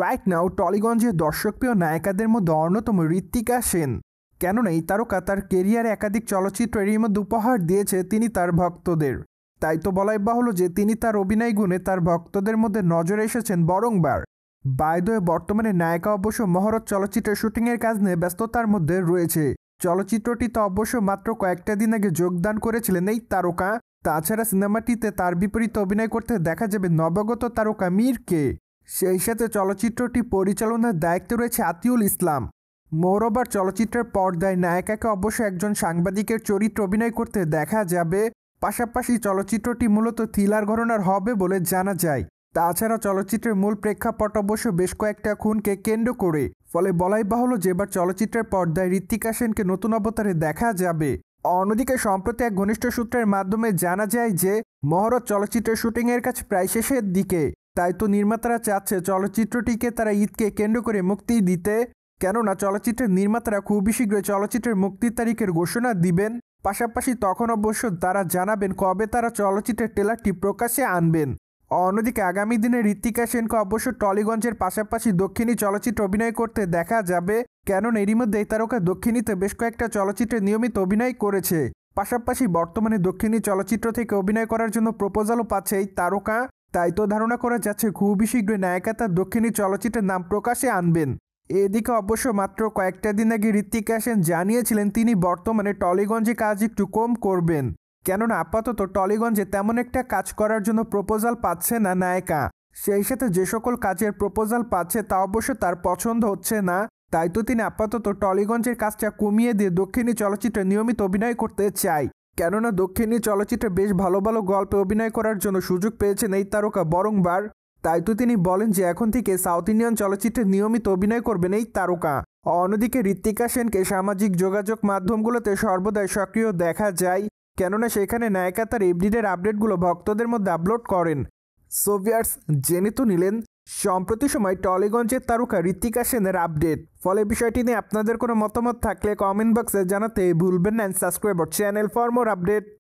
Right now টলিগঞ্জের দর্শকপ্রিয় নায়িকাদের মধ্যে অন্যতম ঋত্বিকা সেন। কেননা এই তারকা তার কেরিয়ারে একাধিক চলচ্চিত্র এরই মধ্যে উপহার দিয়েছে তিনি তার ভক্তদের। তাই তো বলাই বাহুল্য যে তিনি তার অভিনয় গুণে তার ভক্তদের মধ্যে নজরে এসেছেন বারংবার। বাই দ্য ওয়ে, বর্তমানে নায়িকা অবশ্য মহরত চলচ্চিত্রের শুটিংয়ের কাজ নিয়ে ব্যস্ততার মধ্যে রয়েছে। চলচ্চিত্রটিতে অবশ্য মাত্র কয়েকটা দিন আগে যোগদান করেছিলেন এই তারকা। তাছাড়া সিনেমাটিতে তার বিপরীতে অভিনয় করতে দেখা যাবে নবাগত তারকা মীরকে। সেই সাথে চলচ্চিত্রটি পরিচালনার দায়িত্বে রয়েছে আতিউল ইসলাম। মোরওভার চলচ্চিত্রের পর্দায় নায়িকাকে অবশ্য একজন সাংবাদিকের চরিত্রে অভিনয় করতে দেখা যাবে। পাশাপাশি চলচ্চিত্রটি মূলত থ্রিলার ঘরানার হবে বলে জানা যায়। তাছাড়া চলচ্চিত্রের মূল প্রেক্ষাপট অবশ্য বেশ কয়েকটা খুনকে কেন্দ্র করে, ফলে বলাই বাহুল্য যে এবার চলচ্চিত্রের পর্দায় ঋত্বিকা সেনকে নতুন অবতারে দেখা যাবে। অন্যদিকে সম্প্রতি এক ঘনিষ্ঠ সূত্রের মাধ্যমে জানা যায় যে মহরত চলচ্চিত্রের শুটিংয়ের কাজ প্রায় শেষের দিকে। তাই তো নির্মাতারা চাচ্ছে চলচ্চিত্রটিকে তারা ঈদকে কেন্দ্র করে মুক্তি দিতে। কেননা চলচ্চিত্রের নির্মাতারা খুবই শীঘ্রই চলচ্চিত্রের মুক্তির তারিখের ঘোষণা দিবেন। পাশাপাশি তখন অবশ্য তারা জানাবেন কবে তারা চলচ্চিত্রের ট্রেলারটি প্রকাশ্যে আনবেন। অন্যদিকে আগামী দিনে ঋত্বিকা সেনকে অবশ্য টলিগঞ্জের পাশাপাশি দক্ষিণী চলচ্চিত্র অভিনয় করতে দেখা যাবে। কেননা এরই মধ্যে এই তারকা দক্ষিণীতে বেশ কয়েকটা চলচ্চিত্রে নিয়মিত অভিনয় করেছে। পাশাপাশি বর্তমানে দক্ষিণী চলচ্চিত্র থেকে অভিনয় করার জন্য প্রপোজালও পাচ্ছে এই তারকা। তাই তো ধারণা করা যাচ্ছে খুবই শীঘ্রই নায়িকা তার দক্ষিণী চলচ্চিত্রের নাম প্রকাশ্যে আনবেন। এদিকে অবশ্য মাত্র কয়েকটা দিন আগে ঋত্বিকা সেন জানিয়েছিলেন তিনি বর্তমানে টলিগঞ্জে কাজ একটু কম করবেন। কেননা আপাতত টলিগঞ্জে তেমন একটা কাজ করার জন্য প্রপোজাল পাচ্ছে না নায়িকা। সেই সাথে যে সকল কাজের প্রপোজাল পাচ্ছে তা অবশ্য তার পছন্দ হচ্ছে না। তাই তো তিনি আপাতত টলিগঞ্জের কাজটা কমিয়ে দিয়ে দক্ষিণী চলচ্চিত্রে নিয়মিত অভিনয় করতে চায়। কেননা দক্ষিণী চলচ্চিত্রে বেশ ভালো ভালো গল্পে অভিনয় করার জন্য সুযোগ পেয়েছেন এই তারকা বারংবার। তাই তো তিনি বলেন যে এখন থেকে সাউথ ইন্ডিয়ান চলচ্চিত্রে নিয়মিত অভিনয় করবেন এই তারকা। অন্যদিকে ঋত্বিকা সেনকে সামাজিক যোগাযোগ মাধ্যমগুলোতে সর্বদাই সক্রিয় দেখা যায়। কেননা সেখানে নায়িকা তার এভরিডের আপডেটগুলো ভক্তদের মধ্যে আপলোড করেন। সো ভিউয়ার্স, জেনে তো নিলেন সম্প্রতি সময় টলিগঞ্জের তারকা ঋত্বিকা সেনের আপডেট। ফলে বিষয়টি নিয়ে আপনাদের কোনো মতামত থাকলে কমেন্ট বক্সে জানাতে ভুলবেন না। Subscribe our channel for more update.